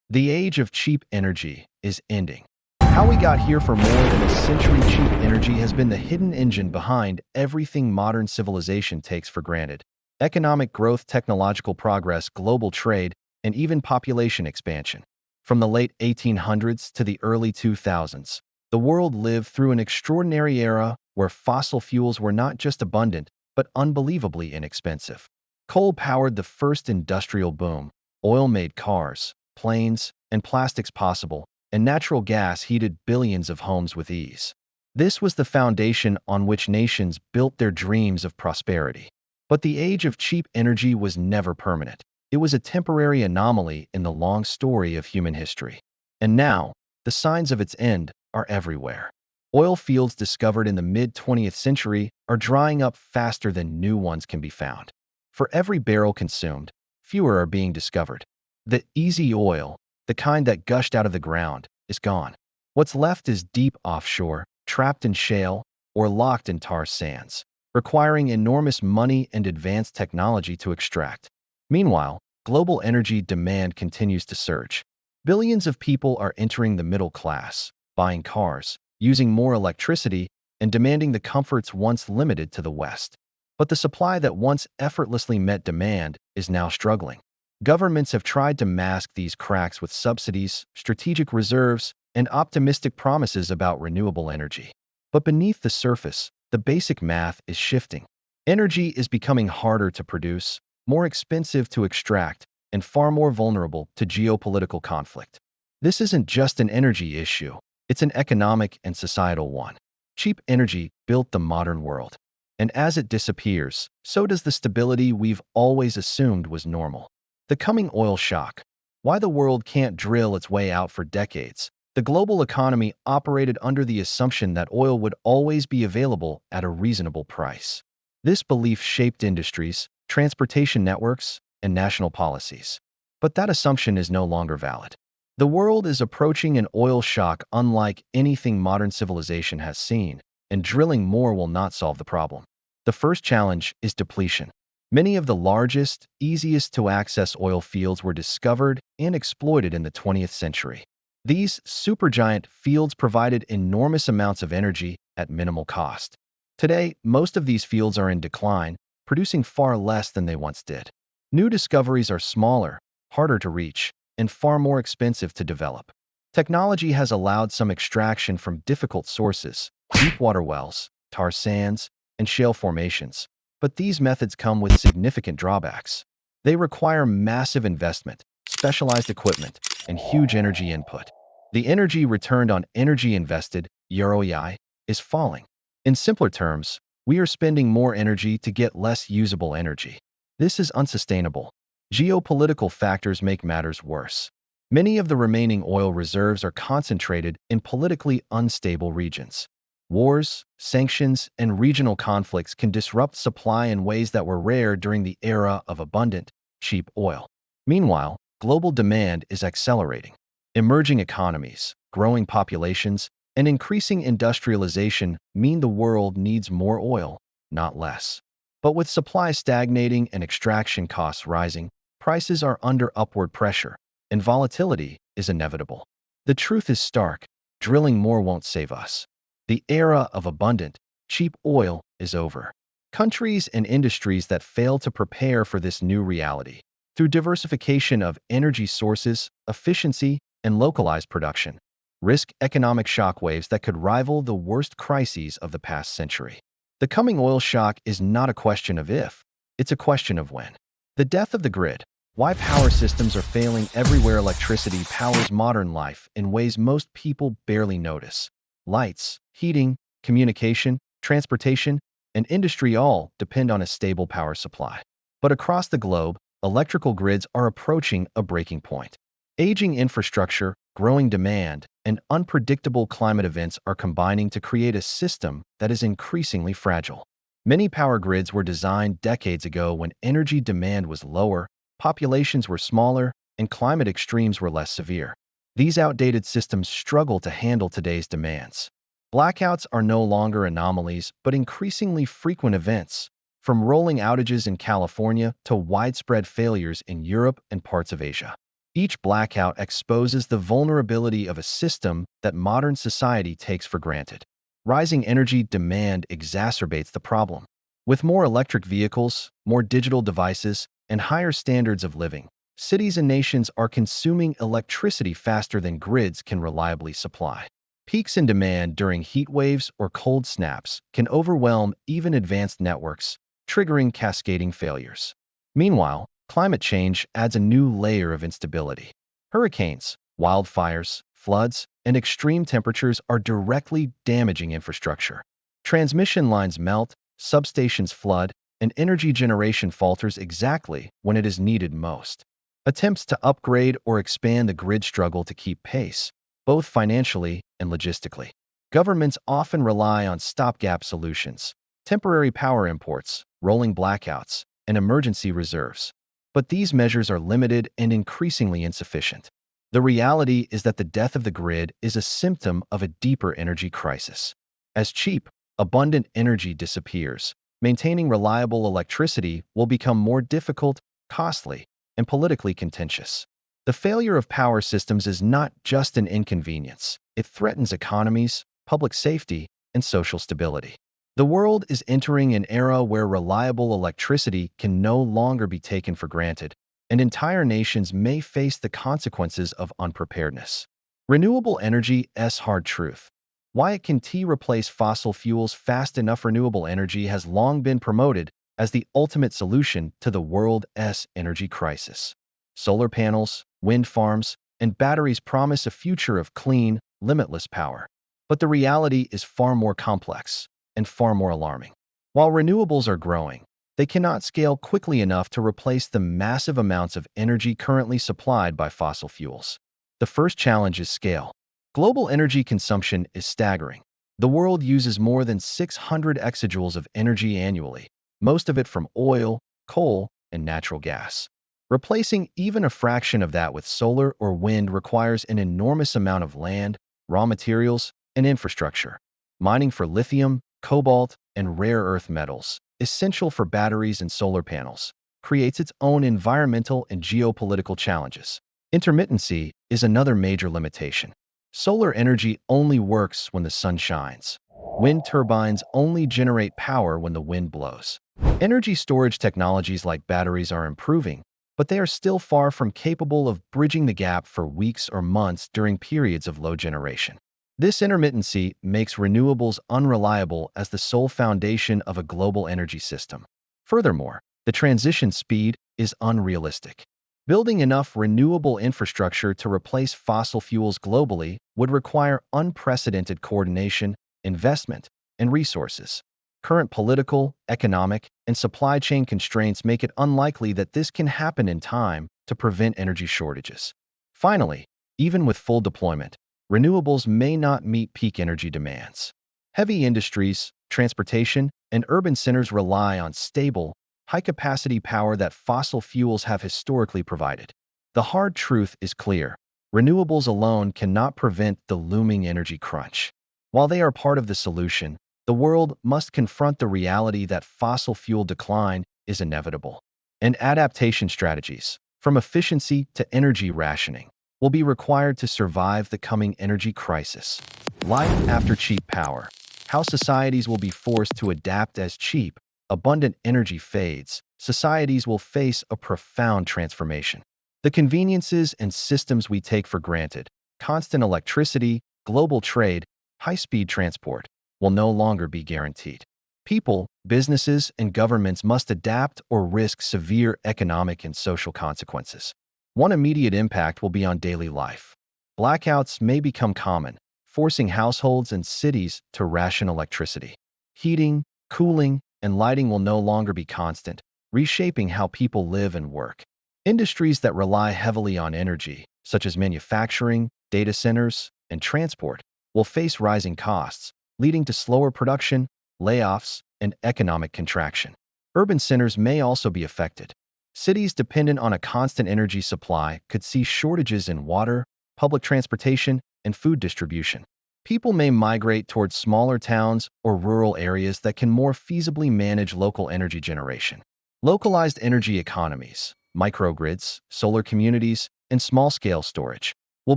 The age of cheap energy is ending. How we got here for more than a century, cheap energy has been the hidden engine behind everything modern civilization takes for granted. Economic growth, technological progress, global trade, and even population expansion. From the late 1800s to the early 2000s, the world lived through an extraordinary era where fossil fuels were not just abundant, but unbelievably inexpensive. Coal powered the first industrial boom. Oil made cars, planes, and plastics possible, and natural gas heated billions of homes with ease. This was the foundation on which nations built their dreams of prosperity. But the age of cheap energy was never permanent. It was a temporary anomaly in the long story of human history. And now, the signs of its end are everywhere. Oil fields discovered in the mid-20th century are drying up faster than new ones can be found. For every barrel consumed, fewer are being discovered. The easy oil, the kind that gushed out of the ground, is gone. What's left is deep offshore, trapped in shale, or locked in tar sands, requiring enormous money and advanced technology to extract. Meanwhile, global energy demand continues to surge. Billions of people are entering the middle class, buying cars, using more electricity, and demanding the comforts once limited to the West. But the supply that once effortlessly met demand is now struggling. Governments have tried to mask these cracks with subsidies, strategic reserves, and optimistic promises about renewable energy. But beneath the surface, the basic math is shifting. Energy is becoming harder to produce, more expensive to extract, and far more vulnerable to geopolitical conflict. This isn't just an energy issue, it's an economic and societal one. Cheap energy built the modern world. And as it disappears, so does the stability we've always assumed was normal. The coming oil shock. Why the world can't drill its way out for decades. The global economy operated under the assumption that oil would always be available at a reasonable price. This belief shaped industries, transportation networks, and national policies. But that assumption is no longer valid. The world is approaching an oil shock unlike anything modern civilization has seen, and drilling more will not solve the problem. The first challenge is depletion. Many of the largest, easiest to access oil fields were discovered and exploited in the 20th century. These supergiant fields provided enormous amounts of energy at minimal cost. Today, most of these fields are in decline, producing far less than they once did. New discoveries are smaller, harder to reach, and far more expensive to develop. Technology has allowed some extraction from difficult sources, deep water wells, tar sands, and shale formations. But these methods come with significant drawbacks. They require massive investment, specialized equipment, and huge energy input. The energy returned on energy invested, ROI, is falling. In simpler terms, we are spending more energy to get less usable energy. This is unsustainable. Geopolitical factors make matters worse. Many of the remaining oil reserves are concentrated in politically unstable regions. Wars, sanctions, and regional conflicts can disrupt supply in ways that were rare during the era of abundant, cheap oil. Meanwhile, global demand is accelerating. Emerging economies, growing populations, and increasing industrialization mean the world needs more oil, not less. But with supply stagnating and extraction costs rising, prices are under upward pressure, and volatility is inevitable. The truth is stark: drilling more won't save us. The era of abundant, cheap oil is over. Countries and industries that fail to prepare for this new reality, through diversification of energy sources, efficiency, and localized production, risk economic shockwaves that could rival the worst crises of the past century. The coming oil shock is not a question of if, it's a question of when. The death of the grid. Why power systems are failing everywhere. Electricity powers modern life in ways most people barely notice. Lights, heating, communication, transportation, and industry all depend on a stable power supply. But across the globe, electrical grids are approaching a breaking point. Aging infrastructure, growing demand, and unpredictable climate events are combining to create a system that is increasingly fragile. Many power grids were designed decades ago when energy demand was lower, populations were smaller, and climate extremes were less severe. These outdated systems struggle to handle today's demands. Blackouts are no longer anomalies, but increasingly frequent events, from rolling outages in California to widespread failures in Europe and parts of Asia. Each blackout exposes the vulnerability of a system that modern society takes for granted. Rising energy demand exacerbates the problem. With more electric vehicles, more digital devices, and higher standards of living, cities and nations are consuming electricity faster than grids can reliably supply. Peaks in demand during heat waves or cold snaps can overwhelm even advanced networks, triggering cascading failures. Meanwhile, climate change adds a new layer of instability. Hurricanes, wildfires, floods, and extreme temperatures are directly damaging infrastructure. Transmission lines melt, substations flood, and energy generation falters exactly when it is needed most. Attempts to upgrade or expand the grid struggle to keep pace, both financially and logistically. Governments often rely on stopgap solutions, temporary power imports, rolling blackouts, and emergency reserves. But these measures are limited and increasingly insufficient. The reality is that the death of the grid is a symptom of a deeper energy crisis. As cheap, abundant energy disappears, maintaining reliable electricity will become more difficult, costly, and politically contentious. The failure of power systems is not just an inconvenience. It threatens economies, public safety, and social stability. The world is entering an era where reliable electricity can no longer be taken for granted, and entire nations may face the consequences of unpreparedness. Renewable energy's hard truth. Why it can replace fossil fuels fast enough. Renewable energy has long been promoted as the ultimate solution to the world's energy crisis. Solar panels, wind farms, and batteries promise a future of clean, limitless power. But the reality is far more complex and far more alarming. While renewables are growing, they cannot scale quickly enough to replace the massive amounts of energy currently supplied by fossil fuels. The first challenge is scale. Global energy consumption is staggering. The world uses more than 600 exajoules of energy annually, most of it from oil, coal, and natural gas. Replacing even a fraction of that with solar or wind requires an enormous amount of land, raw materials, and infrastructure. Mining for lithium, cobalt, and rare earth metals, essential for batteries and solar panels, creates its own environmental and geopolitical challenges. Intermittency is another major limitation. Solar energy only works when the sun shines. Wind turbines only generate power when the wind blows. Energy storage technologies like batteries are improving, but they are still far from capable of bridging the gap for weeks or months during periods of low generation. This intermittency makes renewables unreliable as the sole foundation of a global energy system. Furthermore, the transition speed is unrealistic. Building enough renewable infrastructure to replace fossil fuels globally would require unprecedented coordination, investment, and resources. Current political, economic, and supply chain constraints make it unlikely that this can happen in time to prevent energy shortages. Finally, even with full deployment, renewables may not meet peak energy demands. Heavy industries, transportation, and urban centers rely on stable, high-capacity power that fossil fuels have historically provided. The hard truth is clear. Renewables alone cannot prevent the looming energy crunch. While they are part of the solution, the world must confront the reality that fossil fuel decline is inevitable. And adaptation strategies, from efficiency to energy rationing, will be required to survive the coming energy crisis. Life after cheap power. How societies will be forced to adapt as cheap, abundant energy fades. Societies will face a profound transformation. The conveniences and systems we take for granted, constant electricity, global trade, high-speed transport, will no longer be guaranteed. People, businesses, and governments must adapt or risk severe economic and social consequences. One immediate impact will be on daily life. Blackouts may become common, forcing households and cities to ration electricity. Heating, cooling, and lighting will no longer be constant, reshaping how people live and work. Industries that rely heavily on energy, such as manufacturing, data centers, and transport, will face rising costs, leading to slower production, layoffs, and economic contraction. Urban centers may also be affected. Cities dependent on a constant energy supply could see shortages in water, public transportation, and food distribution. People may migrate towards smaller towns or rural areas that can more feasibly manage local energy generation. Localized energy economies, microgrids, solar communities, and small-scale storage will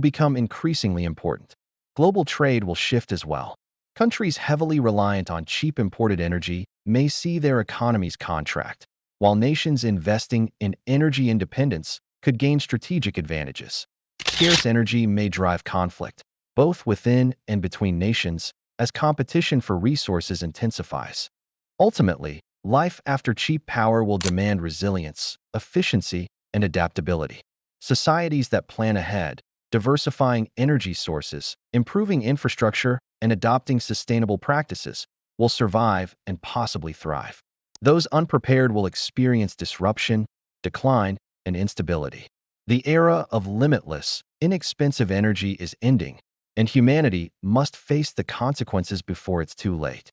become increasingly important. Global trade will shift as well. Countries heavily reliant on cheap imported energy may see their economies contract, while nations investing in energy independence could gain strategic advantages. Scarce energy may drive conflict, both within and between nations, as competition for resources intensifies. Ultimately, life after cheap power will demand resilience, efficiency, and adaptability. Societies that plan ahead, diversifying energy sources, improving infrastructure, and adopting sustainable practices will survive and possibly thrive. Those unprepared will experience disruption, decline, and instability. The era of limitless, inexpensive energy is ending, and humanity must face the consequences before it's too late.